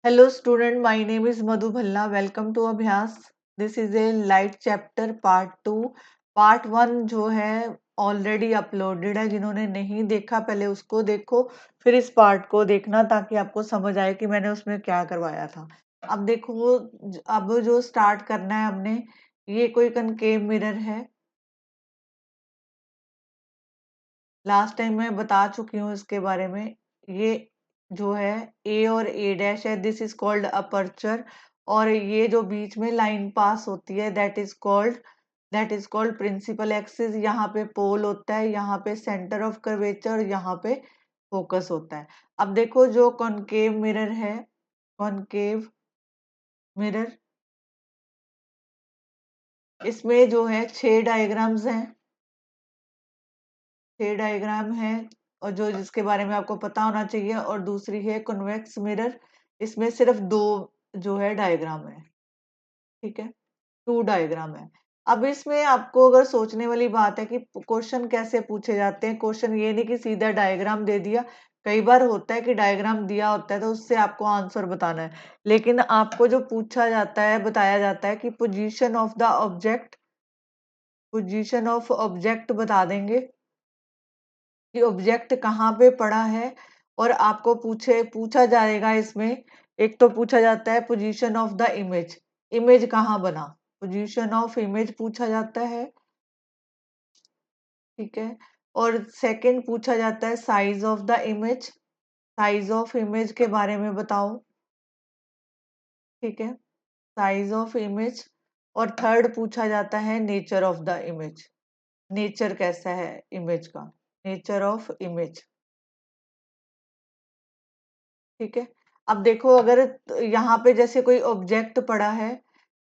Hello student, my name is Madhu Bhalla. Welcome to Abhyas. This is a light chapter part 2. Part 1 जो है already uploaded है, जिन्होंने नहीं देखा पहले उसको देखो, फिर इस पार्ट को देखना ताकि आपको समझ आए कि मैंने उसमें क्या करवाया था। अब देखो, अब जो स्टार्ट करना है हमने, ये कोई कनकेव मिरर है। लास्ट टाइम मैं बता चुकी हूँ इसके बारे में। ये जो है ए और ए डैश है, दिस इज कॉल्ड अपर्चर। और ये जो बीच में लाइन पास होती है that is called principal axis. यहाँ पे पोल होता है, यहाँ पे सेंटर ऑफ कर्वेचर, यहाँ पे फोकस होता है। अब देखो, जो कॉनकेव मिरर है, कॉनकेव मिरर, इसमें जो है 6 डायग्राम्स हैं, 6 डायग्राम है, और जो जिसके बारे में आपको पता होना चाहिए। और दूसरी है कन्वेक्स मिरर, इसमें सिर्फ 2 जो है डायग्राम है, ठीक है, 2 डायग्राम है। अब इसमें आपको अगर सोचने वाली बात है कि क्वेश्चन कैसे पूछे जाते हैं। क्वेश्चन ये नहीं कि सीधा डायग्राम दे दिया, कई बार होता है कि डायग्राम दिया होता है तो उससे आपको आंसर बताना है, लेकिन आपको जो पूछा जाता है, बताया जाता है कि पोजीशन ऑफ ऑब्जेक्ट बता देंगे कि ऑब्जेक्ट कहाँ पे पड़ा है। और आपको पूछा जाएगा इसमें, एक तो पूछा जाता है position of the image, image कहाँ बना, पोजीशन ऑफ इमेज पूछा जाता है, ठीक है। और सेकंड पूछा जाता है size of the image, size of image के बारे में बताओ, ठीक है, साइज ऑफ इमेज। और थर्ड पूछा जाता है nature of the image, nature कैसा है इमेज का, नेचर ऑफ इमेज, ठीक है। अब देखो, अगर यहाँ पे जैसे कोई ऑब्जेक्ट पड़ा है,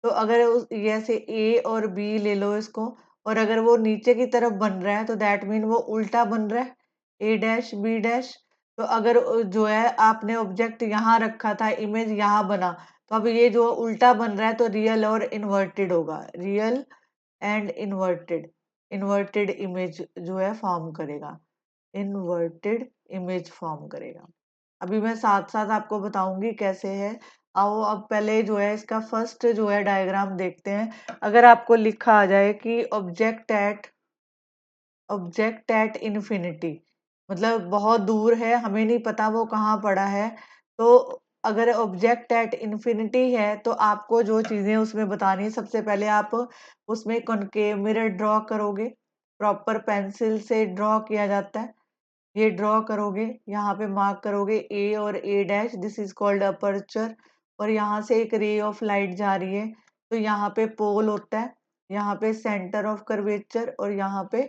तो अगर जैसे ए और बी ले लो इसको, और अगर वो नीचे की तरफ बन रहा है तो दैट मीन वो उल्टा बन रहा है, ए डैश बी डैश। तो अगर जो है आपने ऑब्जेक्ट यहाँ रखा था, इमेज यहाँ बना, तो अब ये जो उल्टा बन रहा है तो रियल और इन्वर्टेड होगा, real and inverted, inverted image जो है फॉर्म करेगा, इन्वर्टेड इमेज फॉर्म करेगा। अभी मैं साथ साथ आपको बताऊंगी कैसे है। आओ अब पहले जो है इसका फर्स्ट जो है डायग्राम देखते हैं। अगर आपको लिखा आ जाए कि ऑब्जेक्ट एट इन्फिनिटी, मतलब बहुत दूर है, हमें नहीं पता वो कहाँ पड़ा है। तो अगर ऑब्जेक्ट एट इन्फिनिटी है तो आपको जो चीजें उसमें बतानी है, सबसे पहले आप उसमें कॉनकेव मिरर ड्रॉ करोगे, प्रॉपर पेंसिल से ड्रॉ किया जाता है। ये ड्रॉ करोगे, यहाँ पे मार्क करोगे ए और A dash, this is called aperture. और यहाँ से एक रे ऑफ लाइट जा रही है, तो यहाँ पे पोल होता है, यहाँ पे सेंटर ऑफ कर्वेचर, और यहाँ पे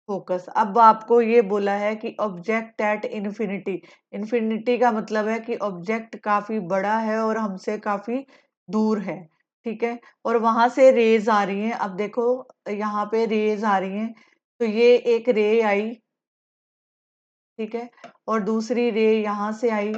फोकस। अब आपको ये बोला है कि ऑब्जेक्ट एट इन्फिनिटी, इन्फिनिटी का मतलब है कि ऑब्जेक्ट काफी बड़ा है और हमसे काफी दूर है, ठीक है। और वहां से रेज आ रही हैं, अब देखो यहाँ पे रेज आ रही हैं, तो ये एक रे आई, ठीक है, और दूसरी रे यहां से आई।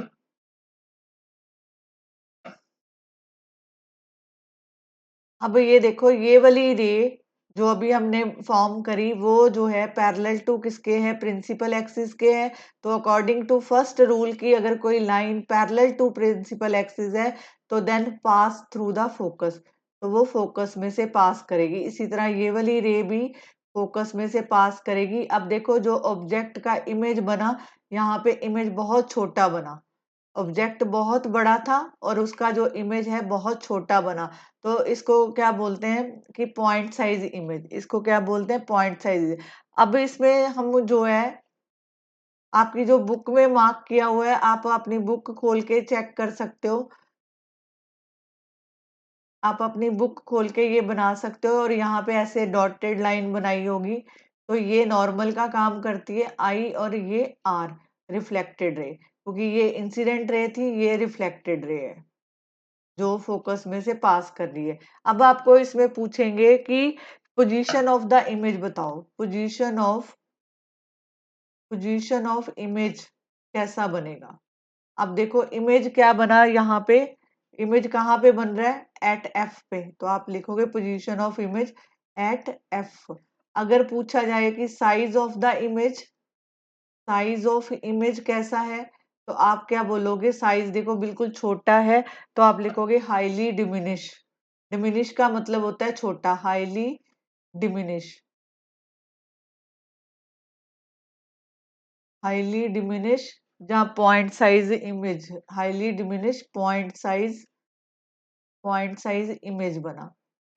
अब ये देखो, ये वाली रे जो अभी हमने फॉर्म करी, वो जो है पैरेलल टू किसके है, प्रिंसिपल एक्सिस के है। तो अकॉर्डिंग टू फर्स्ट रूल की अगर कोई line parallel to principal axis है तो then pass through the focus, तो वो फोकस में से पास करेगी। इसी तरह ये वाली रे भी फोकस में से पास करेगी। अब देखो, जो ऑब्जेक्ट का इमेज बना, यहाँ पे इमेज बहुत छोटा बना, ऑब्जेक्ट बहुत बड़ा था और उसका जो इमेज है बहुत छोटा बना। तो इसको क्या बोलते हैं कि पॉइंट साइज इमेज, इसको क्या बोलते हैं, पॉइंट साइज। अब इसमें हम जो है, आपकी जो बुक में मार्क किया हुआ है, आप अपनी बुक खोल के चेक कर सकते हो, आप अपनी बुक खोल के ये बना सकते हो। और यहाँ पे ऐसे डॉटेड लाइन बनाई होगी, तो ये नॉर्मल का काम करती है आई, और ये आर रिफ्लेक्टेड रे, क्योंकि ये इंसिडेंट रे थी, ये रिफ्लेक्टेड रे है जो फोकस में से पास कर रही है। अब आपको इसमें पूछेंगे कि पोजीशन ऑफ द इमेज बताओ, पोजीशन ऑफ इमेज कैसा बनेगा। अब देखो, इमेज क्या बना यहाँ पे, इमेज कहाँ पे बन रहा है, एट एफ पे, तो आप लिखोगे position of image at F. अगर पूछा जाए कि size of the image, size of image कैसा है, तो आप क्या बोलोगे? साइज देखो बिल्कुल छोटा है, तो आप लिखोगे हाईली डिमिनिश। डिमिनिश का मतलब होता है छोटा, हाईली डिमिनिश। हाईली डिमिनिश, जहाँ point size image, highly diminish point size image बना।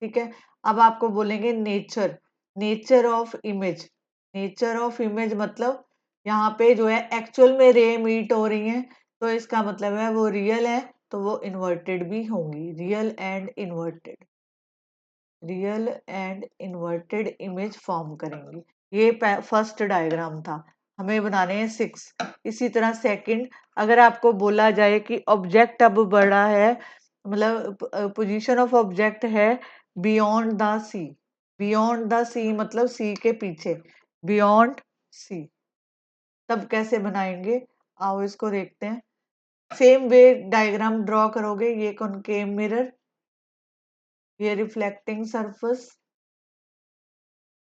ठीक है, अब आपको बोलेंगे nature, nature of image. Nature of image मतलब यहाँ पे जो है एक्चुअल में रे मीट हो रही है, तो इसका मतलब है वो रियल है, तो वो इन्वर्टेड भी होंगी। Real and inverted, real and inverted image form करेंगी। ये फर्स्ट डायग्राम था, हमें बनाने हैं 6। इसी तरह सेकंड, अगर आपको बोला जाए कि ऑब्जेक्ट अब बड़ा है, मतलब पोजीशन ऑफ ऑब्जेक्ट है beyond the C. Beyond the C मतलब सी के पीछे, बियॉन्ड सी, तब कैसे बनाएंगे? आओ इसको देखते हैं। सेम वे डायग्राम ड्रॉ करोगे, ये कॉनकेव मिरर, ये रिफ्लेक्टिंग सरफेस,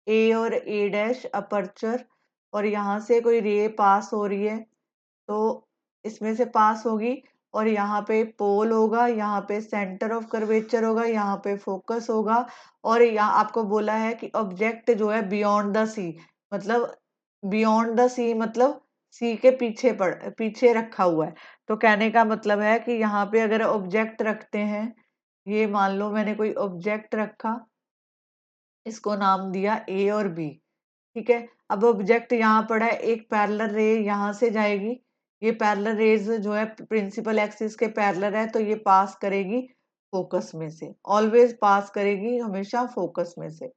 ए और ए डैश अपर्चर, और यहाँ से कोई रे पास हो रही है, तो इसमें से पास होगी, और यहाँ पे पोल होगा, यहाँ पे सेंटर ऑफ कर्वेचर होगा, यहाँ पे फोकस होगा, और यहाँ आपको बोला है कि ऑब्जेक्ट जो है बियॉन्ड द सी, मतलब बियॉन्ड द सी मतलब सी के पीछे रखा हुआ है। तो कहने का मतलब है कि यहाँ पे अगर ऑब्जेक्ट रखते हैं, ये मान लो मैंने कोई ऑब्जेक्ट रखा, इसको नाम दिया ए और बी। ठीक है, अब ऑब्जेक्ट यहाँ पड़ा है, एक पैरेलल रे यहाँ से जाएगी, ये पैरेलल रेज जो है प्रिंसिपल एक्सिस के पैरेलल है, तो ये पास करेगी फोकस में से, ऑलवेज पास करेगी हमेशा फोकस में से।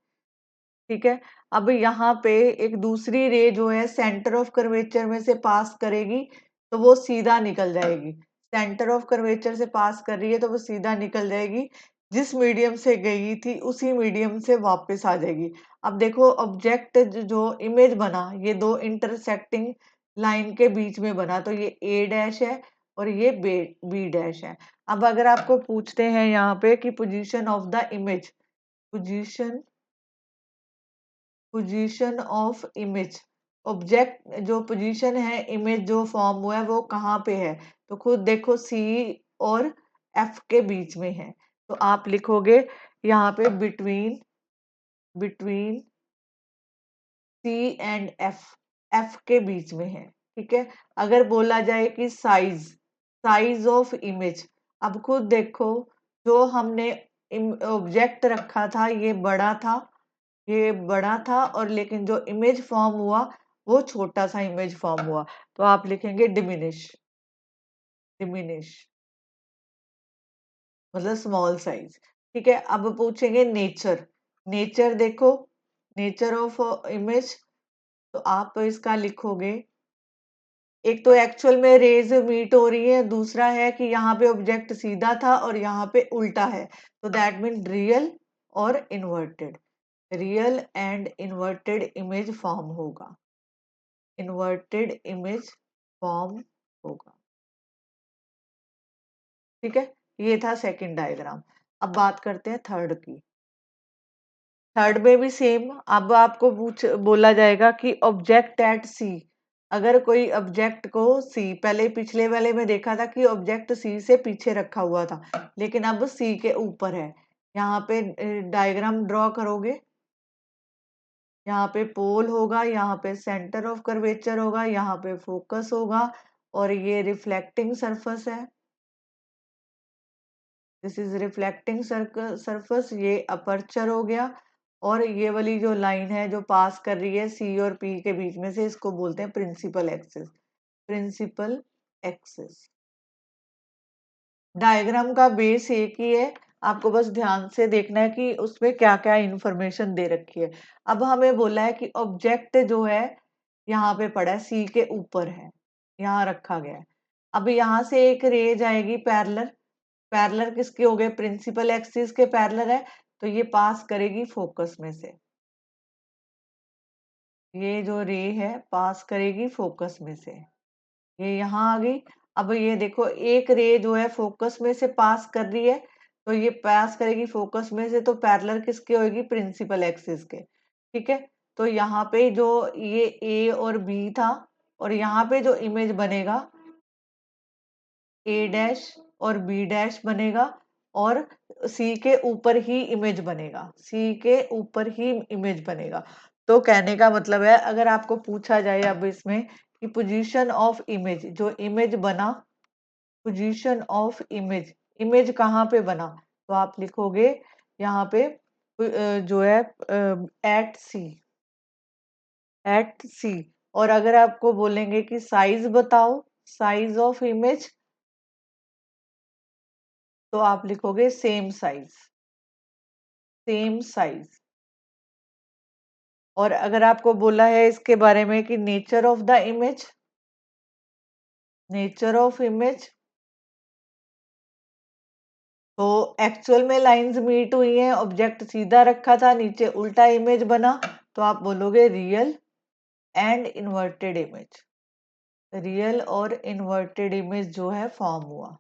ठीक है, अब यहाँ पे एक दूसरी रे जो है सेंटर ऑफ कर्वेचर में से पास करेगी, तो वो सीधा निकल जाएगी। सेंटर ऑफ कर्वेचर से पास कर रही है तो वो सीधा निकल जाएगी, जिस मीडियम से गई थी उसी मीडियम से वापस आ जाएगी। अब देखो ऑब्जेक्ट जो इमेज बना, ये दो इंटरसेक्टिंग लाइन के बीच में बना, तो ये ए डैश है और ये बी डैश है। अब अगर आपको पूछते हैं यहाँ पे कि position of the image, position position of image, object जो पोजीशन है, इमेज जो फॉर्म हुआ है वो कहाँ पे है, तो खुद देखो सी और एफ के बीच में है, तो आप लिखोगे यहाँ पे between, between C and F, F के बीच में है। ठीक है, अगर बोला जाए कि साइज, साइज ऑफ इमेज, अब खुद देखो जो हमने ऑब्जेक्ट रखा था ये बड़ा था, ये बड़ा था, और लेकिन जो इमेज फॉर्म हुआ वो छोटा सा इमेज फॉर्म हुआ, तो आप लिखेंगे डिमिनिश। डिमिनिश मतलब स्मॉल साइज। ठीक है, अब पूछेंगे नेचर। नेचर देखो, नेचर ऑफ इमेज, तो आप इसका लिखोगे, एक तो एक्चुअल में रेज मीट हो रही है, दूसरा है कि यहाँ पे ऑब्जेक्ट सीधा था और यहाँ पे उल्टा है, तो दैट मीन रियल और inverted. Real and inverted image form होगा, इन्वर्टेड इमेज फॉर्म होगा। ठीक है, ये था सेकंड डायग्राम। अब बात करते हैं थर्ड की। थर्ड में भी सेम, अब आपको पूछ बोला जाएगा कि ऑब्जेक्ट एट सी, अगर कोई ऑब्जेक्ट को सी, पहले पिछले वाले में देखा था कि ऑब्जेक्ट सी से पीछे रखा हुआ था, लेकिन अब सी के ऊपर है। यहाँ पे डायग्राम ड्रॉ करोगे, यहाँ पे पोल होगा, यहाँ पे सेंटर ऑफ कर्वेचर होगा, यहाँ पे फोकस होगा, और ये रिफ्लेक्टिंग सरफेस है, दिस इज रिफ्लेक्टिंग सरफेस, ये अपर्चर हो गया, और ये वाली जो लाइन है जो पास कर रही है सी और पी के बीच में से, इसको बोलते हैं principal axis. Principal axis. Diagram का बेस एक ही है, आपको बस ध्यान से देखना है कि उसमें क्या क्या इंफॉर्मेशन दे रखी है। अब हमें बोला है कि ऑब्जेक्ट जो है यहाँ पे पड़ा है, सी के ऊपर है, यहाँ रखा गया है। अब यहाँ से एक रे जाएगी पैरेलल, पैरेलल किसके हो गए? प्रिंसिपल एक्सिस के पैरेलल है, तो ये पास करेगी फोकस में से, ये जो रे है पास करेगी फोकस में से, ये यहाँ आ गई। अब ये देखो एक रे जो है फोकस में से पास कर रही है, तो ये पास करेगी फोकस में से, तो पैरेलल किसके होगी? प्रिंसिपल एक्सिस के। ठीक है, तो यहाँ पे जो ये ए और बी था, और यहाँ पे जो इमेज बनेगा ए डैश और बी डैश बनेगा और सी के ऊपर ही इमेज बनेगा, सी के ऊपर ही इमेज बनेगा। तो कहने का मतलब है, अगर आपको पूछा जाए अब इसमें कि पोजीशन ऑफ इमेज, जो इमेज बना, पोजीशन ऑफ इमेज, इमेज कहाँ पे बना, तो आप लिखोगे यहाँ पे जो है एट सी, एट सी। और अगर आपको बोलेंगे कि साइज बताओ, साइज ऑफ इमेज, तो आप लिखोगे सेम साइज, सेम साइज। और अगर आपको बोला है इसके बारे में कि nature of the image, nature of image, तो एक्चुअल में लाइंस मीट हुई हैं, ऑब्जेक्ट सीधा रखा था, नीचे उल्टा इमेज बना, तो आप बोलोगे real and inverted image, real और इन्वर्टेड इमेज जो है फॉर्म हुआ,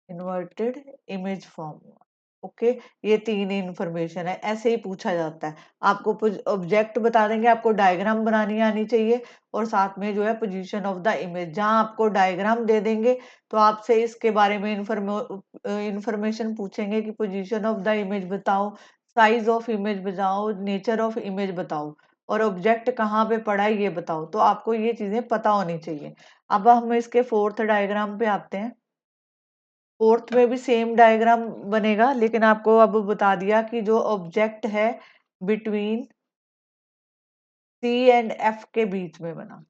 इन्वर्टेड इमेज फॉर्म हुआ। ओके, ये तीन इंफॉर्मेशन है, ऐसे ही पूछा जाता है। आपको ऑब्जेक्ट बता देंगे, आपको डायग्राम बनानी आनी चाहिए और साथ में जो है पोजीशन ऑफ द इमेज। जहां आपको डायग्राम दे देंगे तो आपसे इसके बारे में इंफॉर्मेशन पूछेंगे कि पोजीशन ऑफ द इमेज बताओ, साइज ऑफ इमेज बताओ, नेचर ऑफ इमेज बताओ और ऑब्जेक्ट कहाँ पे पड़ा है ये बताओ। तो आपको ये चीजें पता होनी चाहिए। अब हम इसके फोर्थ डायग्राम पे आते हैं। फोर्थ में भी सेम डायग्राम बनेगा, लेकिन आपको अब बता दिया कि जो ऑब्जेक्ट है बिटवीन सी एंड एफ के बीच में बना,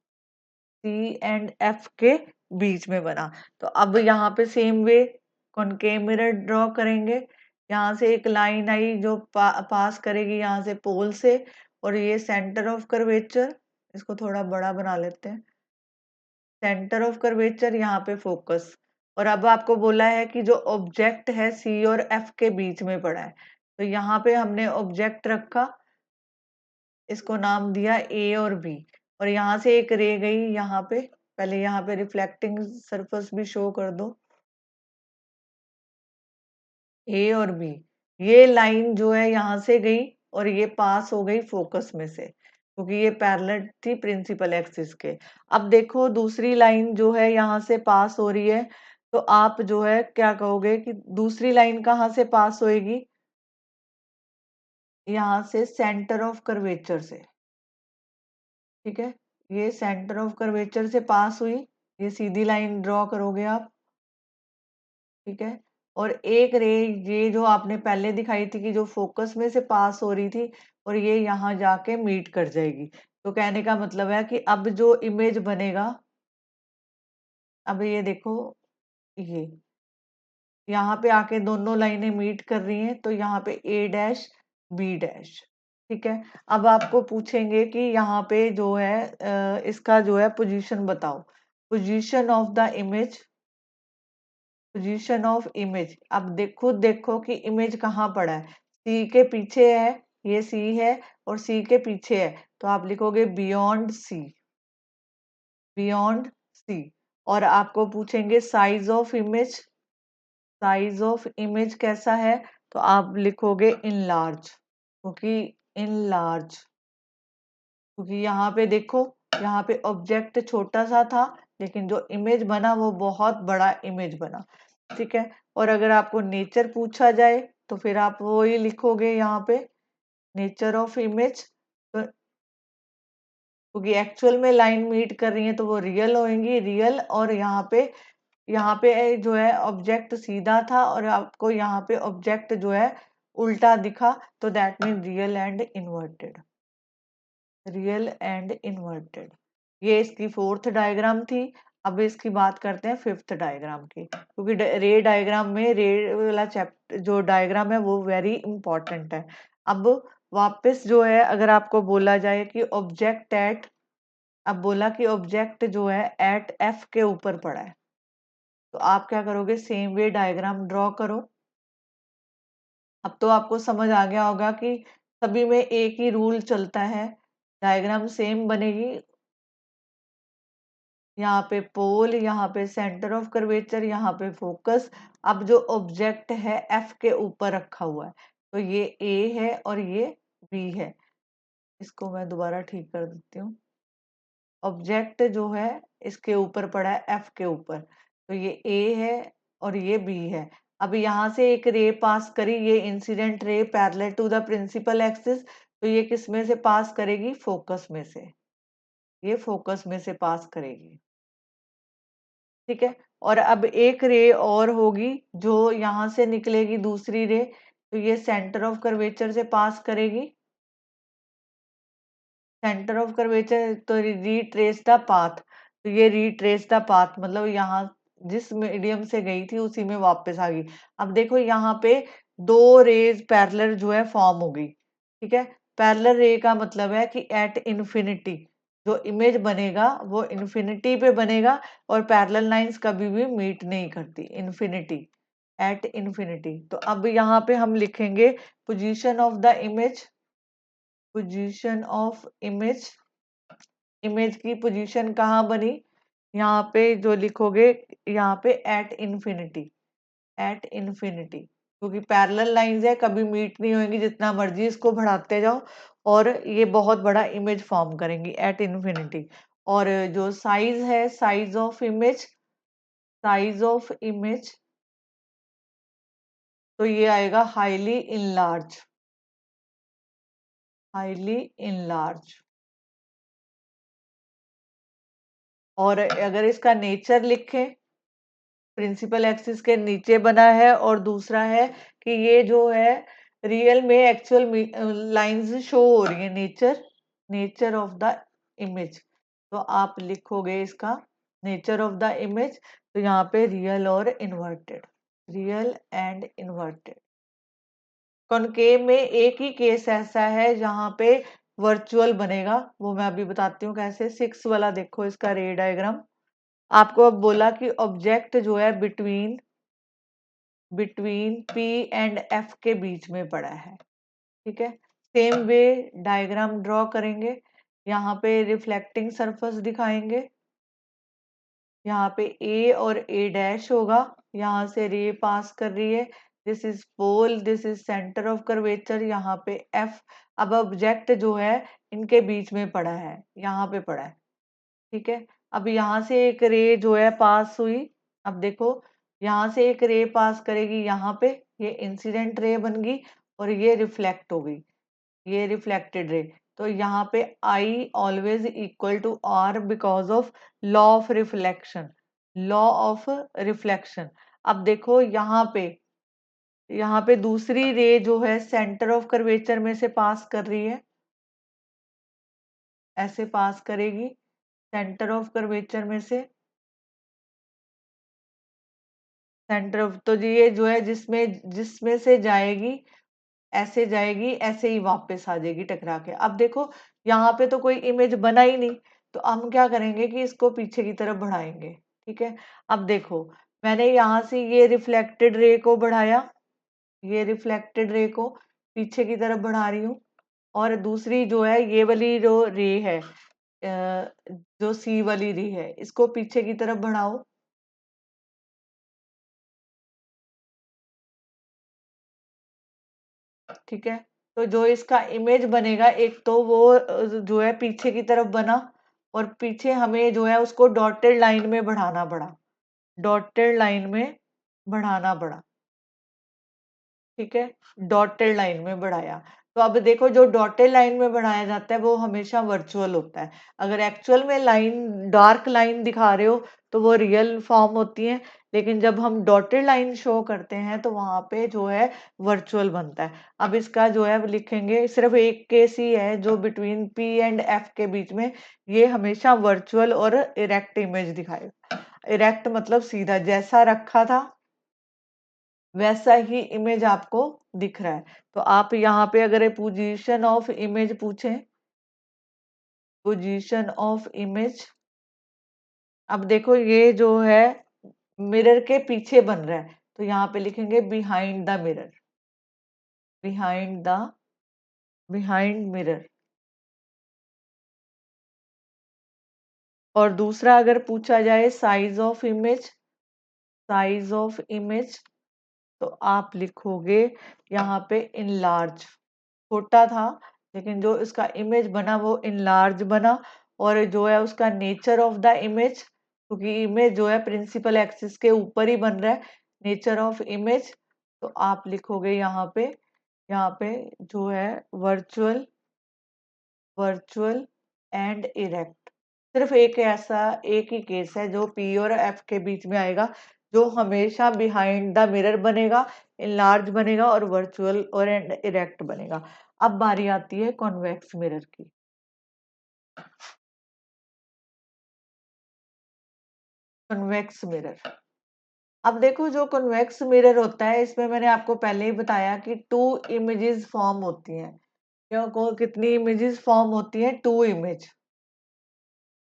सी एंड एफ के बीच में बना। तो अब यहाँ पे same way concave mirror draw करेंगे। यहाँ से एक लाइन आई जो पास करेगी यहाँ से पोल से, और ये सेंटर ऑफ कर्वेचर, इसको थोड़ा बड़ा बना लेते हैं, सेंटर ऑफ कर्वेचर यहाँ पे फोकस। और अब आपको बोला है कि जो ऑब्जेक्ट है सी और एफ के बीच में पड़ा है, तो यहाँ पे हमने ऑब्जेक्ट रखा, इसको नाम दिया ए और बी, और यहाँ से एक रे गई यहाँ पे, पहले यहाँ पे रिफ्लेक्टिंग सरफेस भी शो कर दो, ए और बी, ये लाइन जो है यहाँ से गई और ये पास हो गई फोकस में से, क्योंकि ये पैरेलल थी प्रिंसिपल एक्सिस के। अब देखो दूसरी लाइन जो है यहाँ से पास हो रही है, तो आप जो है क्या कहोगे कि दूसरी लाइन कहाँ से पास होएगी, यहाँ से सेंटर ऑफ कर्वेचर से, ठीक है, ये सेंटर ऑफ कर्वेचर से पास हुई, ये सीधी लाइन ड्रॉ करोगे आप, ठीक है। और एक रे ये जो आपने पहले दिखाई थी कि जो फोकस में से पास हो रही थी, और ये यहाँ जाके मीट कर जाएगी। तो कहने का मतलब है कि अब जो इमेज बनेगा, अब ये देखो, ये यहाँ पे आके दोनों लाइनें मीट कर रही हैं, तो यहाँ पे ए डैश बी डैश, ठीक है। अब आपको पूछेंगे कि यहाँ पे जो है इसका जो है पोजीशन बताओ, position of the image, position of image. अब देखो देखो कि इमेज कहाँ पड़ा है, सी के पीछे है, ये सी है और सी के पीछे है, तो आप लिखोगे बियॉन्ड सी, बियॉन्ड सी। और आपको पूछेंगे size of image, size of image कैसा है, तो आप लिखोगे इन लार्ज, क्योंकि इन लार्ज, क्योंकि यहाँ पे देखो, यहाँ पे ऑब्जेक्ट छोटा सा था, लेकिन जो इमेज बना वो बहुत बड़ा इमेज बना, ठीक है। और अगर आपको नेचर पूछा जाए तो फिर आप वो ही लिखोगे यहाँ पे, नेचर ऑफ इमेज, तो क्योंकि एक्चुअल में लाइन मीट कर रही है तो वो रियल होंगी, रियल। और यहाँ पे जो है ऑब्जेक्ट सीधा था और आपको यहाँ पे ऑब्जेक्ट जो है उल्टा दिखा, तो that mean real and inverted, real and inverted. ये इसकी फोर्थ डायग्राम थी। अब इसकी बात करते हैं फिफ्थ डायग्राम की, क्योंकि रे डायग्राम में, रे वाला चैप्टर जो डायग्राम है वो वेरी इंपॉर्टेंट है। अब वापस जो है अगर आपको बोला जाए कि ऑब्जेक्ट एट, अब बोला कि ऑब्जेक्ट जो है एट एफ के ऊपर पड़ा है, तो आप क्या करोगे, सेम वे डायग्राम ड्रॉ करो। अब तो आपको समझ आ गया होगा कि सभी में एक ही रूल चलता है, डायग्राम सेम बनेगी। यहाँ पे पोल, यहाँ पे सेंटर ऑफ कर्वेचर, यहाँ पे फोकस। अब जो ऑब्जेक्ट है एफ के ऊपर रखा हुआ है, तो ये ए है और ये बी है। इसको मैं दोबारा ठीक कर देती हूँ। ऑब्जेक्ट जो है इसके ऊपर पड़ा है, एफ के ऊपर, तो ये ए है और ये बी है। अब यहाँ से एक रे पास करी, ये incident ray parallel to the principal axis, तो ये किस में से पास करेगी? फोकस में से। ये फोकस में से पास करेगी, ठीक है। और अब एक रे और होगी जो यहाँ से निकलेगी, दूसरी रे, तो ये सेंटर ऑफ कर्वेचर से पास करेगी। सेंटर ऑफ कर्वेचर, तो रीट्रेस द पाथ, तो ये रीट्रेस द पाथ मतलब यहाँ जिस मीडियम से गई थी उसी में वापस आ गई। अब देखो यहाँ पे दो रेज पैरेलल जो है फॉर्म हो गई, ठीक है। पैरेलल रे का मतलब है कि एट इन्फिनिटी जो इमेज बनेगा वो इन्फिनिटी पे बनेगा, और पैरेलल लाइंस कभी भी मीट नहीं करती इन्फिनिटी, एट इन्फिनिटी। तो अब यहाँ पे हम लिखेंगे position of the image, position of image, image की पोजीशन कहाँ बनी? यहाँ पे जो लिखोगे, यहाँ पे एट इन्फिनिटी, एट इन्फिनिटी, क्योंकि पैरेलल लाइंस है, कभी मीट नहीं होंगी, जितना मर्जी इसको बढ़ाते जाओ और ये बहुत बड़ा इमेज फॉर्म करेंगी एट इन्फिनिटी। और जो साइज है, size of image, size of image, तो ये आएगा हाईली इनलार्ज, हाईली इनलार्ज। और अगर इसका नेचर लिखें, प्रिंसिपल एक्सिस के नीचे बना है, और दूसरा है कि ये जो है रियल में एक्चुअल लाइंस शो हो रही है, nature, nature of the image. तो आप लिखोगे इसका नेचर ऑफ द इमेज, तो यहाँ पे रियल और inverted, real and inverted. Concave में एक ही केस ऐसा है जहां पे वर्चुअल बनेगा, वो मैं अभी बताती हूँ कैसे। 6 वाला देखो इसका रे डायग्राम। आपको अब बोला कि ऑब्जेक्ट जो है between, between P and F के बीच में पड़ा है, ठीक है। सेम वे डायग्राम ड्रॉ करेंगे, यहाँ पे रिफ्लेक्टिंग सरफेस दिखाएंगे, यहाँ पे ए और ए डैश होगा, यहाँ से रे पास कर रही है, this is pole, this is centre of curvature, यहाँ पे एफ। अब ऑब्जेक्ट जो है इनके बीच में पड़ा है, यहाँ पे पड़ा है, ठीक है। अब यहाँ से एक रे जो है पास हुई, अब देखो यहाँ से एक रे पास करेगी यहाँ पे, ये इंसिडेंट रे बन गई, और ये रिफ्लेक्ट हो गई, ये रिफ्लेक्टेड रे। तो यहाँ पे i always equal to r because of law of reflection, law of reflection. अब देखो यहाँ पे दूसरी रे जो है सेंटर ऑफ कर्वेचर में से पास कर रही है, ऐसे पास करेगी सेंटर ऑफ कर्वेचर में से, सेंटर ऑफ, तो जी ये जो है जिसमें जिसमें से जाएगी, ऐसे जाएगी, ऐसे ही वापस आ जाएगी टकरा के। अब देखो यहाँ पे तो कोई इमेज बना ही नहीं, तो हम क्या करेंगे कि इसको पीछे की तरफ बढ़ाएंगे, ठीक है। अब देखो मैंने यहाँ से ये रिफ्लेक्टेड रे को बढ़ाया, ये रिफ्लेक्टेड रे को पीछे की तरफ बढ़ा रही हूँ, और दूसरी जो है ये वाली जो रे है, जो सी वाली रे है, इसको पीछे की तरफ बढ़ाओ, ठीक है। तो जो इसका इमेज बनेगा, एक तो वो जो है पीछे की तरफ बना, और पीछे हमें जो है उसको डॉटेड लाइन में बढ़ाना पड़ा, डॉटेड लाइन में बढ़ाना पड़ा, ठीक है। डॉटेड लाइन में बढ़ाया, तो अब देखो जो डॉटेड लाइन में बढ़ाया जाता है वो हमेशा वर्चुअल होता है। अगर एक्चुअल में लाइन डार्क लाइन दिखा रहे हो तो वो रियल फॉर्म होती है, लेकिन जब हम डॉटेड लाइन शो करते हैं तो वहां पे जो है वर्चुअल बनता है। अब इसका जो है लिखेंगे, सिर्फ एक केस ही है जो बिटवीन पी एंड एफ के बीच में, ये हमेशा वर्चुअल और इरेक्ट इमेज दिखाएगा। इरेक्ट मतलब सीधा, जैसा रखा था वैसा ही इमेज आपको दिख रहा है। तो आप यहाँ पे अगर पोजीशन ऑफ इमेज पूछें, पोजीशन ऑफ इमेज, अब देखो ये जो है मिरर के पीछे बन रहा है, तो यहाँ पे लिखेंगे behind the mirror, behind the, behind mirror. और दूसरा अगर पूछा जाए size of image, size of image, तो आप लिखोगे यहाँ पे इनलार्ज, छोटा था लेकिन जो इसका इमेज बना वो इनलार्ज बना। और जो है उसका नेचर ऑफ द इमेज, क्योंकि इमेज जो है प्रिंसिपल एक्सिस के ऊपर ही बन रहा है। नेचर ऑफ इमेज, तो आप लिखोगे यहाँ पे जो है वर्चुअल, वर्चुअल एंड इरेक्ट। सिर्फ एक ही केस है जो पी और एफ के बीच में आएगा, जो हमेशा बिहाइंड द मिरर बनेगा, इनलार्ज बनेगा और वर्चुअल और एंड इरेक्ट बनेगा। अब बारी आती है कॉन्वेक्स मिरर की। कन्वेक्स मिरर, अब देखो जो कन्वेक्स मिरर होता है, इसमें मैंने आपको पहले ही बताया कि टू इमेजेस फॉर्म होती हैं। क्यों को कितनी इमेजेस फॉर्म होती हैं?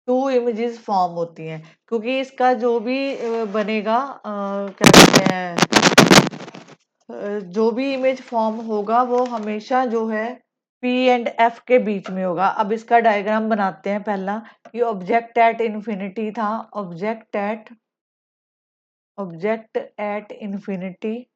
टू इमेजेस फॉर्म होती हैं, क्योंकि इसका जो भी बनेगा क्या कहते हैं, जो भी इमेज फॉर्म होगा वो हमेशा जो है पी एंड एफ के बीच में होगा। अब इसका डायग्राम बनाते हैं। पहला कि ऑब्जेक्ट एट इन्फिनिटी था, object at infinity,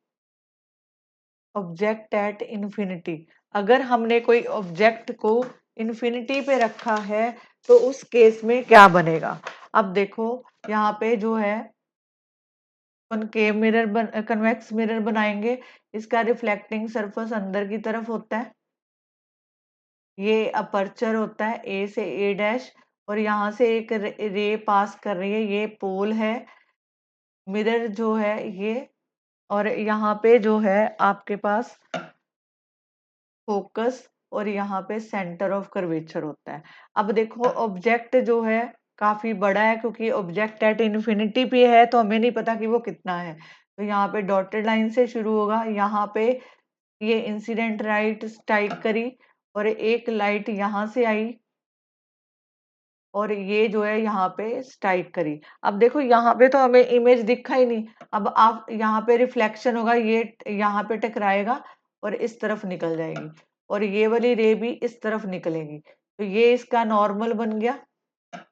object at infinity. अगर हमने कोई ऑब्जेक्ट को इन्फिनिटी पे रखा है तो उस केस में क्या बनेगा? अब देखो यहाँ पे जो है कॉनकेव मिरर कन्वेक्स मिरर बनाएंगे। इसका रिफ्लेक्टिंग सरफेस अंदर की तरफ होता है, ये अपर्चर होता है ए से ए डैश, और यहाँ से एक रे पास कर रही है, ये पोल है। मिरर जो है ये, और यहाँ पे जो है आपके पास फोकस, और यहाँ पे सेंटर ऑफ कर्वेचर होता है। अब देखो ऑब्जेक्ट जो है काफी बड़ा है, क्योंकि ऑब्जेक्ट एट इन्फिनिटी पे है तो हमें नहीं पता कि वो कितना है। तो यहाँ पे डॉटेड लाइन से शुरू होगा, यहाँ पे ये इंसिडेंट लाइट स्ट्राइक करी और एक लाइट यहाँ से आई और ये जो है यहाँ पे स्ट्राइक करी। अब देखो यहाँ पे तो हमें इमेज दिखा ही नहीं। अब आप यहाँ पे रिफ्लेक्शन होगा, ये यहाँ पे टकराएगा और इस तरफ निकल जाएगी, और ये वाली रे भी इस तरफ निकलेगी। तो ये इसका नॉर्मल बन गया,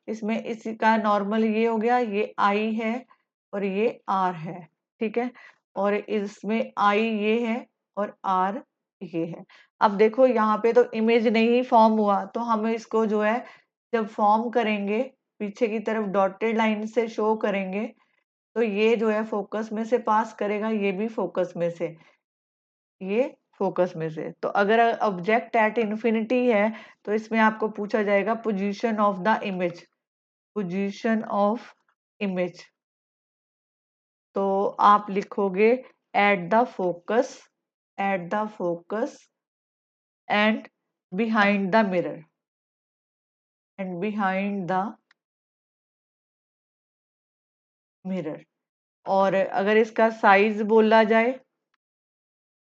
इसमें इसका नॉर्मल ये हो गया, ये आई है और ये आर है, ठीक है। और इसमें आई ये है और आर ये है। अब देखो यहाँ पे तो इमेज नहीं फॉर्म हुआ, तो हम इसको जो है जब फॉर्म करेंगे पीछे की तरफ डॉटेड लाइन से शो करेंगे, तो ये जो है फोकस में से पास करेगा, ये भी फोकस में से, ये फोकस में से। तो अगर ऑब्जेक्ट एट इन्फिनिटी है तो इसमें आपको पूछा जाएगा position of the image, position of image. तो आप लिखोगे at the focus, at the focus and behind the mirror, and behind the mirror. और अगर इसका साइज बोला जाए,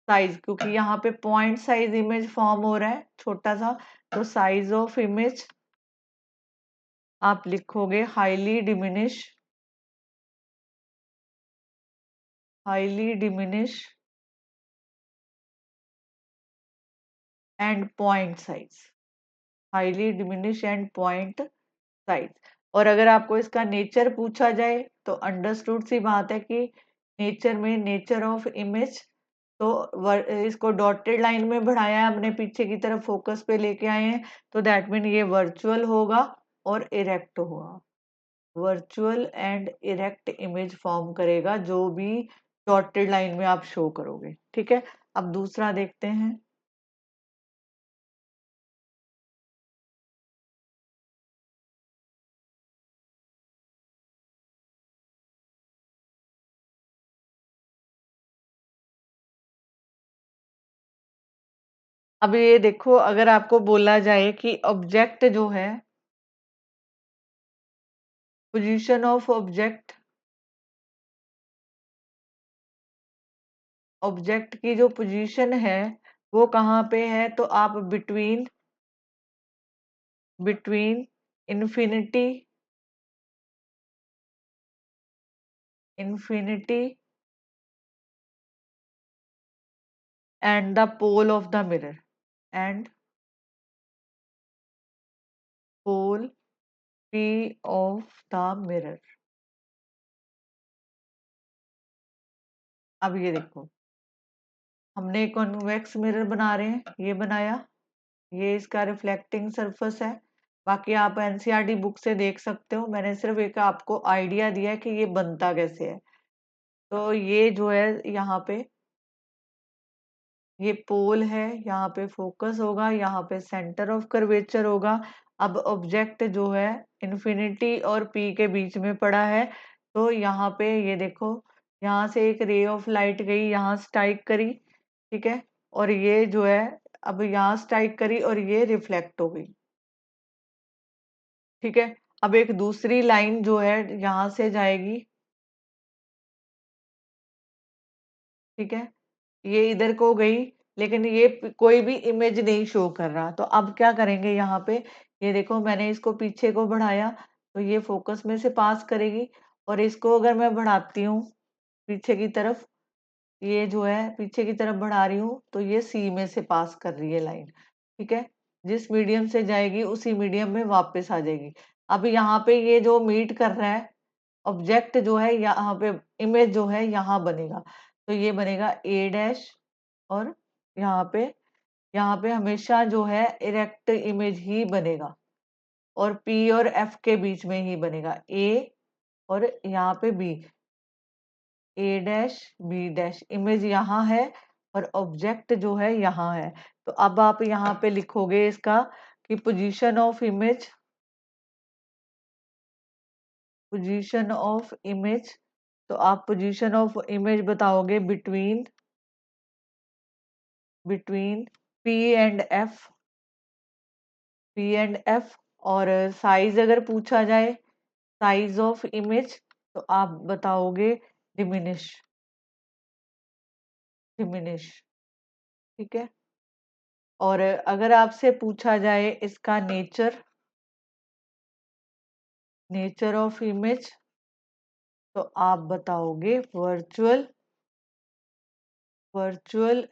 साइज, क्योंकि यहाँ पे पॉइंट साइज इमेज फॉर्म हो रहा है छोटा सा, तो साइज ऑफ इमेज आप लिखोगे highly diminish and point size, highly diminish and point size. और अगर आपको इसका नेचर पूछा जाए तो अंडरस्टूड सी बात है कि नेचर में नेचर ऑफ इमेज, तो इसको डॉटेड लाइन में बढ़ाया है हमने, पीछे की तरफ फोकस पे लेके आए हैं, तो दैट मीन ये वर्चुअल होगा और इरेक्ट होगा। Virtual and erect image form करेगा जो भी डॉटेड लाइन में आप शो करोगे, ठीक है। अब दूसरा देखते हैं। अब ये देखो, अगर आपको बोला जाए कि ऑब्जेक्ट जो है, पोजीशन ऑफ ऑब्जेक्ट, ऑब्जेक्ट की जो पोजीशन है वो कहाँ पे है, तो आप between, between infinity, infinity and the pole of the mirror, and pole P of the mirror. अब ये देखो, हमने कॉन्वेक्स मिरर बना रहे हैं, ये बनाया, ये इसका रिफ्लेक्टिंग सरफेस है। बाकी आप एनसीईआरटी बुक से देख सकते हो, मैंने सिर्फ एक आपको आइडिया दिया है कि ये बनता कैसे है। तो ये जो है यहाँ पे ये पोल है, यहाँ पे फोकस होगा, यहाँ पे सेंटर ऑफ कर्वेचर होगा। अब ऑब्जेक्ट जो है इन्फिनिटी और पी के बीच में पड़ा है, तो यहाँ पे ये देखो, यहाँ से एक रे ऑफ लाइट गई, यहाँ स्ट्राइक करी, ठीक है, और ये जो है अब यहाँ स्ट्राइक करी और ये रिफ्लेक्ट हो गई, ठीक है। अब एक दूसरी लाइन जो है यहाँ से जाएगी, ठीक है, ये इधर को गई, लेकिन ये कोई भी इमेज नहीं शो कर रहा। तो अब क्या करेंगे यहाँ पे, ये देखो मैंने इसको पीछे को बढ़ाया, तो ये फोकस में से पास करेगी, और इसको अगर मैं बढ़ाती हूँ पीछे की तरफ, ये जो है पीछे की तरफ बढ़ा रही हूँ, तो ये सी में से पास कर रही है लाइन, ठीक है। जिस मीडियम से जाएगी उसी मीडियम में वापस आ जाएगी। अब यहाँ पे ये जो मीट कर रहा है ऑब्जेक्ट जो है, यहाँ पे इमेज जो है यहाँ बनेगा, तो ये बनेगा ए डैश, और यहाँ पे हमेशा जो है इरेक्ट इमेज ही बनेगा, और पी और एफ के बीच में ही बनेगा ए, और यहाँ पे बी, ए डैश बी डैश, इमेज यहाँ है और ऑब्जेक्ट जो है यहाँ है। तो अब आप यहाँ पे लिखोगे इसका कि पोजीशन ऑफ इमेज, तो आप पोजीशन ऑफ इमेज बताओगे बिटवीन पी एंड एफ, और साइज अगर पूछा जाए, साइज ऑफ इमेज, तो आप बताओगे डिमिनिश डिमिनिश, ठीक है। और अगर आपसे पूछा जाए इसका नेचर ऑफ इमेज, तो आप बताओगे virtual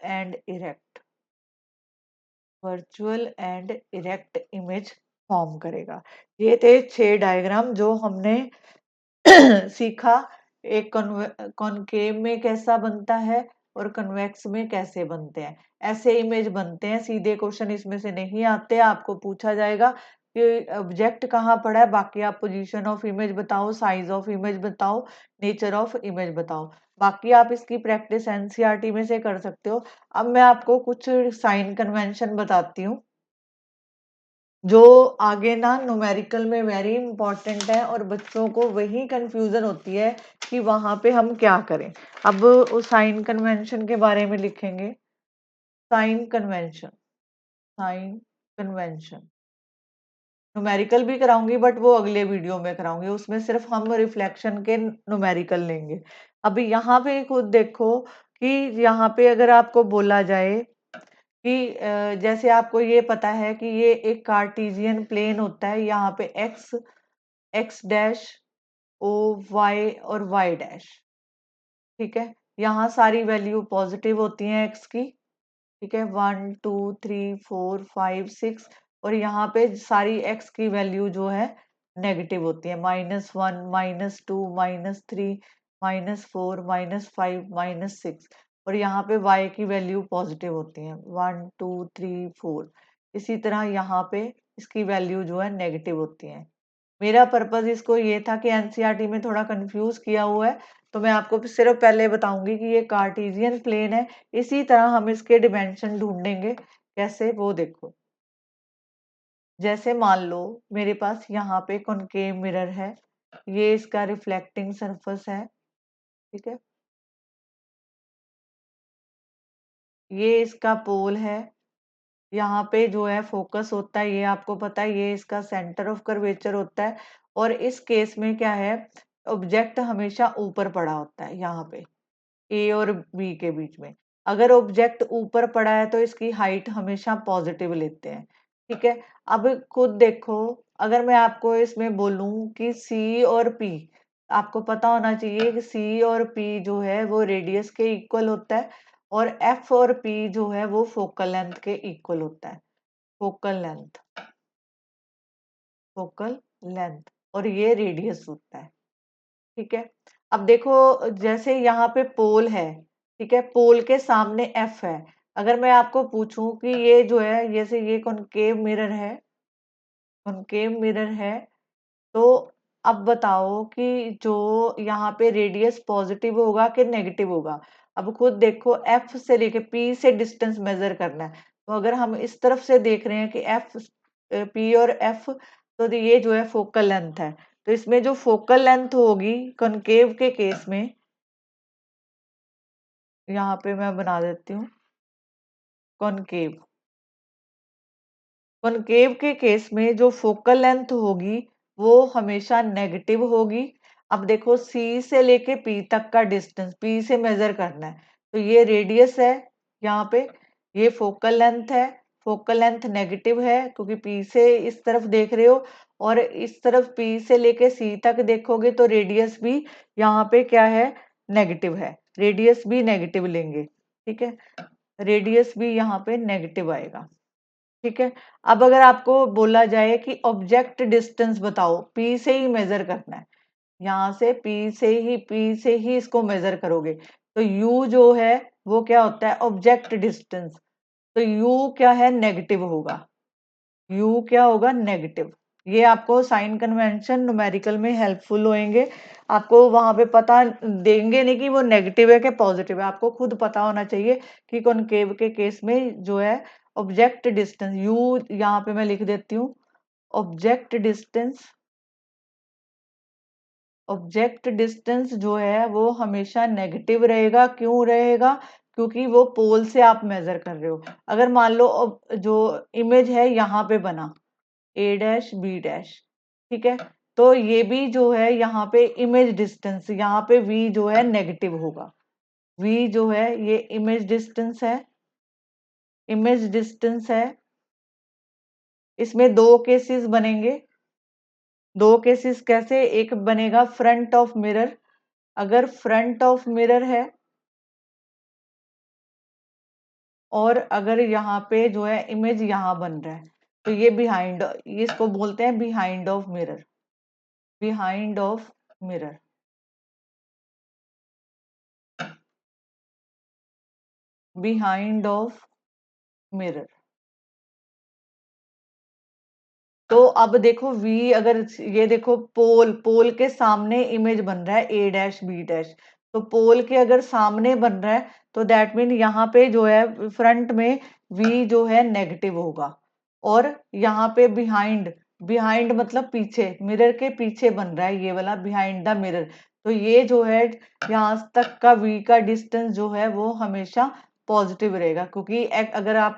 and erect virtual and erect image form करेगा। ये थे 6 डायग्राम जो हमने सीखा, एक कॉनकेव में कैसा बनता है और कन्वेक्स में कैसे बनते हैं। ऐसे इमेज बनते हैं, सीधे क्वेश्चन इसमें से नहीं आते, आपको पूछा जाएगा कि ऑब्जेक्ट कहाँ पड़ा है, बाकी आप पोजीशन ऑफ इमेज बताओ, साइज ऑफ इमेज बताओ, नेचर ऑफ इमेज बताओ। बाकी आप इसकी प्रैक्टिस एनसीईआरटी में से कर सकते हो। अब मैं आपको कुछ साइन कन्वेंशन बताती हूँ जो आगे ना न्यूमेरिकल में वेरी इंपॉर्टेंट है, और बच्चों को वही कंफ्यूजन होती है कि वहां पे हम क्या करें। अब उस साइन कन्वेंशन के बारे में लिखेंगे, sign convention sign convention numerical भी कराऊंगी, बट वो अगले वीडियो में कराऊंगी, उसमें सिर्फ हम रिफ्लेक्शन के न्यूमेरिकल लेंगे। अभी यहाँ पे खुद देखो कि यहाँ पे अगर आपको बोला जाए कि जैसे आपको ये पता है कि ये एक कार्टेशियन प्लेन होता है, यहाँ पे X X dash O Y और वाई डैश, ठीक है। यहाँ सारी वैल्यू पॉजिटिव होती हैं एक्स की, ठीक है, 1 2 3 4 5 6, और यहाँ पे सारी एक्स की वैल्यू जो है नेगेटिव होती है, -1 -2 -3 -4 -5 -6, और यहाँ पे y की वैल्यू पॉजिटिव होती है, 1 2 3 4। इसी तरह यहाँ पे इसकी वैल्यू जो है नेगेटिव होती है। मेरा पर्पस इसको ये था कि एनसीईआरटी में थोड़ा कंफ्यूज किया हुआ है, तो मैं आपको सिर्फ पहले बताऊंगी कि ये कार्टेशियन प्लेन है। इसी तरह हम इसके डिमेंशन ढूंढेंगे कैसे, वो देखो। जैसे मान लो मेरे पास यहाँ पे कॉनकेव मिरर है, ये इसका रिफ्लेक्टिंग सरफेस है, ठीक है, ये इसका पोल है, यहाँ पे जो है फोकस होता है, ये आपको पता है, ये इसका सेंटर ऑफ कर्वेचर होता है। और इस केस में क्या है, ऑब्जेक्ट हमेशा ऊपर पड़ा होता है, यहाँ पे ए और बी के बीच में। अगर ऑब्जेक्ट ऊपर पड़ा है तो इसकी हाइट हमेशा पॉजिटिव लेते हैं, ठीक है। अब खुद देखो, अगर मैं आपको इसमें बोलूं कि सी और पी, आपको पता होना चाहिए कि सी और पी जो है वो रेडियस के इक्वल होता है, और एफ और पी जो है वो फोकल लेंथ के इक्वल होता है, फोकल लेंथ फोकल लेंथ, और ये रेडियस होता है, ठीक है। अब देखो, जैसे यहाँ पे पोल है, ठीक है, पोल के सामने एफ है। अगर मैं आपको पूछूं कि ये जो है, जैसे ये कॉनकेव मिरर है, कॉनकेव मिरर है, तो अब बताओ कि जो यहाँ पे रेडियस पॉजिटिव होगा कि नेगेटिव होगा। अब खुद देखो, एफ से लेके पी से डिस्टेंस मेजर करना है, तो अगर हम इस तरफ से देख रहे हैं कि एफ, पी और एफ, तो ये जो है फोकल लेंथ है। तो इसमें जो फोकल लेंथ होगी कॉनकेव के केस में, यहाँ पे मैं बना देती हूँ कॉनकेव। कॉनकेव के केस में जो फोकल लेंथ होगी वो हमेशा नेगेटिव होगी। अब देखो, सी से लेके पी तक का डिस्टेंस, पी से मेजर करना है, तो ये रेडियस है यहाँ पे, ये फोकल लेंथ है। फोकल लेंथ नेगेटिव है क्योंकि पी से इस तरफ देख रहे हो, और इस तरफ पी से लेके सी तक देखोगे तो रेडियस भी यहाँ पे क्या है, नेगेटिव है। रेडियस भी नेगेटिव लेंगे, ठीक है, रेडियस भी यहाँ पे नेगेटिव आएगा, ठीक है। अब अगर आपको बोला जाए कि ऑब्जेक्ट डिस्टेंस बताओ, पी से ही मेजर करना है, यहाँ से पी से ही इसको मेजर करोगे, तो यू जो है वो क्या होता है, ऑब्जेक्ट डिस्टेंस। तो यू क्या है, नेगेटिव होगा, यू क्या होगा, नेगेटिव। ये आपको साइन कन्वेंशन न्यूमेरिकल में हेल्पफुल होंगे, आपको वहां पे पता देंगे नहीं कि वो नेगेटिव है कि पॉजिटिव है, आपको खुद पता होना चाहिए कि कॉनकेव के केस में जो है ऑब्जेक्ट डिस्टेंस, यू यहाँ पे मैं लिख देती हूँ, ऑब्जेक्ट डिस्टेंस, ऑब्जेक्ट डिस्टेंस जो है वो हमेशा नेगेटिव रहेगा। क्यों रहेगा, क्योंकि वो पोल से आप मेजर कर रहे हो। अगर मान लो जो इमेज है यहाँ पे बना ए डैश बी डैश, ठीक है, तो ये भी जो है यहाँ पे इमेज डिस्टेंस, यहाँ पे वी जो है नेगेटिव होगा। वी जो है ये इमेज डिस्टेंस है, इमेज डिस्टेंस है। इसमें दो केसेस बनेंगे, दो केसेस कैसे, एक बनेगा फ्रंट ऑफ मिरर, अगर फ्रंट ऑफ मिरर है, और अगर यहाँ पे जो है इमेज यहाँ बन रहा है, तो ये बिहाइंड, इसको बोलते हैं behind of mirror, behind of mirror, behind of mirror. तो अब देखो V, अगर ये देखो पोल, पोल के सामने इमेज बन रहा है ए डैश बी डैश, तो पोल के अगर सामने बन रहा है तो दैट मीन यहाँ पे जो है फ्रंट में V जो है नेगेटिव होगा, और यहाँ पे बिहाइंड, बिहाइंड मतलब पीछे, मिरर के पीछे बन रहा है ये वाला बिहाइंड द मिरर, तो ये जो है यहाँ तक का V का डिस्टेंस जो है वो हमेशा पॉजिटिव रहेगा, क्योंकि अगर आप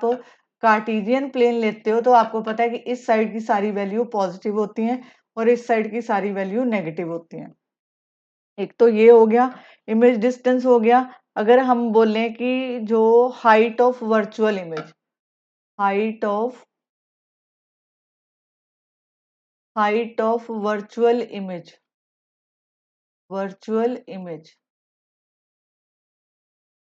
कार्टेशियन प्लेन लेते हो तो आपको पता है कि इस साइड की सारी वैल्यू पॉजिटिव होती हैं और इस साइड की सारी वैल्यू नेगेटिव होती हैं। एक तो ये हो गया, इमेज डिस्टेंस हो गया। अगर हम बोलें कि जो height of virtual image, height of, height of virtual image, virtual image,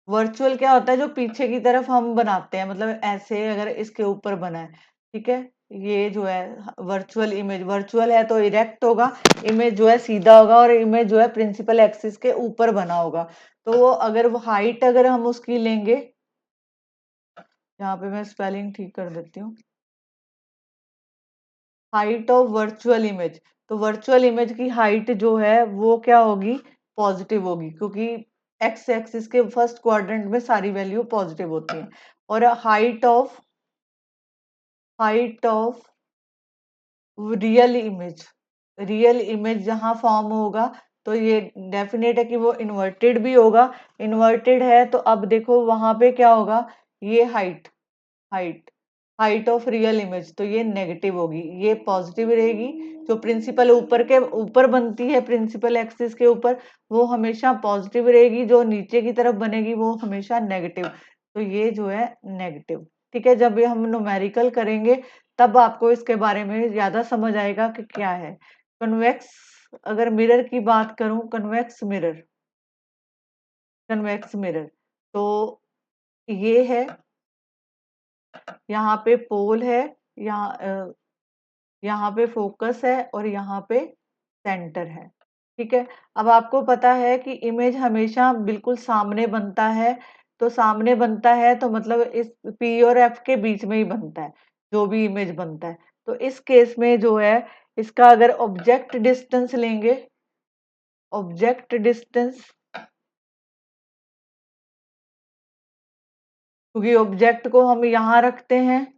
virtual क्या होता है, जो पीछे की तरफ हम बनाते हैं, मतलब ऐसे अगर इसके ऊपर बना है, ठीक है, ये जो है वर्चुअल इमेज, वर्चुअल है तो इरेक्ट होगा, इमेज जो है सीधा होगा, और इमेज जो है प्रिंसिपल एक्सिस के ऊपर बना होगा। तो वो अगर वो हाइट अगर हम उसकी लेंगे, यहाँ पे मैं स्पेलिंग ठीक कर देती हूँ, हाइट ऑफ वर्चुअल इमेज, तो वर्चुअल इमेज की हाइट जो है वो क्या होगी, पॉजिटिव होगी, क्योंकि एक्स एक्सिस के फर्स्ट क्वाड्रेंट में सारी वैल्यू पॉजिटिव होती है। और height of, height of real image, real image जहां फॉर्म होगा तो ये डेफिनेट है कि वो इन्वर्टेड भी होगा, इन्वर्टेड है तो अब देखो वहां पे क्या होगा, ये height, height, height of real image, तो ये नेगेटिव होगी, ये पॉजिटिव रहेगी। जो प्रिंसिपल ऊपर के ऊपर बनती है प्रिंसिपल एक्सिस के ऊपर, वो हमेशा पॉजिटिव रहेगी, जो नीचे की तरफ बनेगी वो हमेशा नेगेटिव, तो ये जो है नेगेटिव, ठीक है। जब ये हम न्यूमेरिकल करेंगे तब आपको इसके बारे में ज्यादा समझ आएगा कि क्या है। कन्वेक्स, अगर मिरर की बात करूं, कन्वेक्स मिरर, कन्वेक्स मिरर, तो ये है, यहाँ पे पोल है, यहाँ यहाँ पे फोकस है, और यहाँ पे सेंटर है, ठीक है। अब आपको पता है कि इमेज हमेशा बिल्कुल सामने बनता है, तो सामने बनता है तो मतलब इस पी और एफ के बीच में ही बनता है जो भी इमेज बनता है, तो इस केस में जो है इसका अगर ऑब्जेक्ट डिस्टेंस लेंगे, ऑब्जेक्ट डिस्टेंस, क्योंकि ऑब्जेक्ट को हम यहाँ रखते हैं,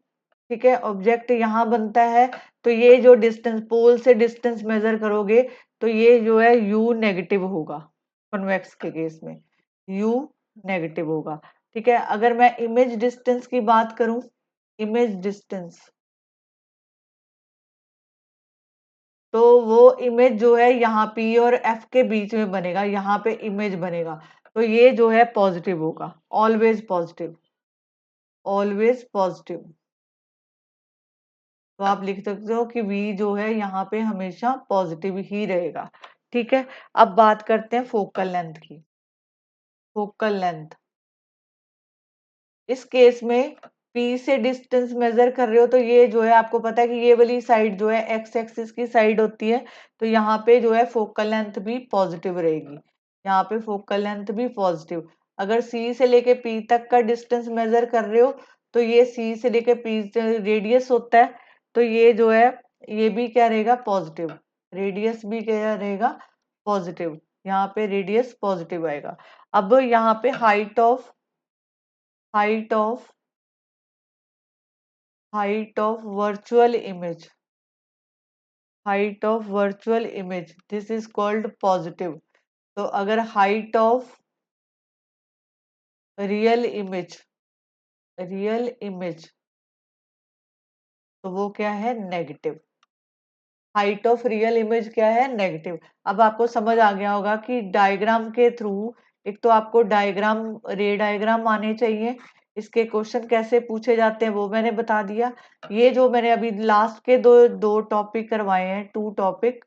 ठीक है, ऑब्जेक्ट यहाँ बनता है, तो ये जो डिस्टेंस, पोल से डिस्टेंस मेजर करोगे तो ये जो है u नेगेटिव होगा, कन्वेक्स के केस में u नेगेटिव होगा, ठीक है। अगर मैं इमेज डिस्टेंस की बात करूं, इमेज डिस्टेंस, तो वो इमेज जो है यहाँ P और F के बीच में बनेगा, यहाँ पे इमेज बनेगा, तो ये जो है पॉजिटिव होगा, ऑलवेज पॉजिटिव, ऑलवेज पॉजिटिव। तो आप लिख सकते हो कि V जो है यहाँ पे हमेशा पॉजिटिव ही रहेगा, ठीक है। अब बात करते हैं फोकल लेंथ की। फोकल लेंथ, इस केस में P से डिस्टेंस मेजर कर रहे हो तो ये जो है आपको पता है कि ये वाली साइड जो है एक्स एक्सिस की साइड होती है, तो यहाँ पे जो है फोकल लेंथ भी पॉजिटिव रहेगी, यहाँ पे फोकल लेंथ भी पॉजिटिव। अगर C से लेके P तक का डिस्टेंस मेजर कर रहे हो तो ये C से लेके P रेडियस होता है, तो ये जो है ये भी क्या रहेगा, पॉजिटिव, रेडियस भी क्या रहेगा, पॉजिटिव, यहाँ पे रेडियस पॉजिटिव आएगा। अब यहाँ पे height of height of virtual image, height of virtual image, this is called positive. तो अगर height of real image, real image, तो वो क्या है, negative. Height of real image क्या है, नेगेटिव। अब आपको समझ आ गया होगा कि डायग्राम के थ्रू, एक तो आपको डायग्राम, रे डायग्राम आने चाहिए, इसके क्वेश्चन कैसे पूछे जाते हैं वो मैंने बता दिया। ये जो मैंने अभी लास्ट के दो दो टॉपिक करवाए हैं, टू टॉपिक,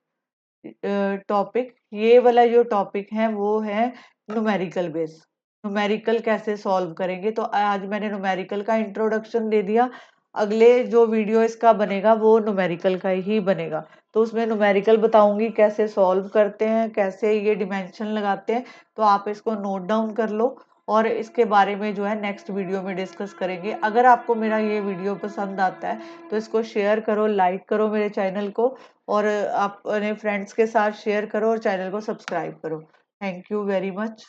टॉपिक, ये वाला जो टॉपिक है वो है न्यूमेरिकल बेस, न्यूमेरिकल कैसे सॉल्व करेंगे। तो आज मैंने न्यूमेरिकल का इंट्रोडक्शन दे दिया, अगले जो वीडियो इसका बनेगा वो न्यूमेरिकल का ही बनेगा, तो उसमें न्यूमेरिकल बताऊंगी कैसे सॉल्व करते हैं, कैसे ये डिमेंशन लगाते हैं। तो आप इसको नोट डाउन कर लो और इसके बारे में जो है नेक्स्ट वीडियो में डिस्कस करेंगे। अगर आपको मेरा ये वीडियो पसंद आता है तो इसको शेयर करो, लाइक करो मेरे चैनल को, और आप अपने फ्रेंड्स के साथ शेयर करो और चैनल को सब्सक्राइब करो। Thank you very much.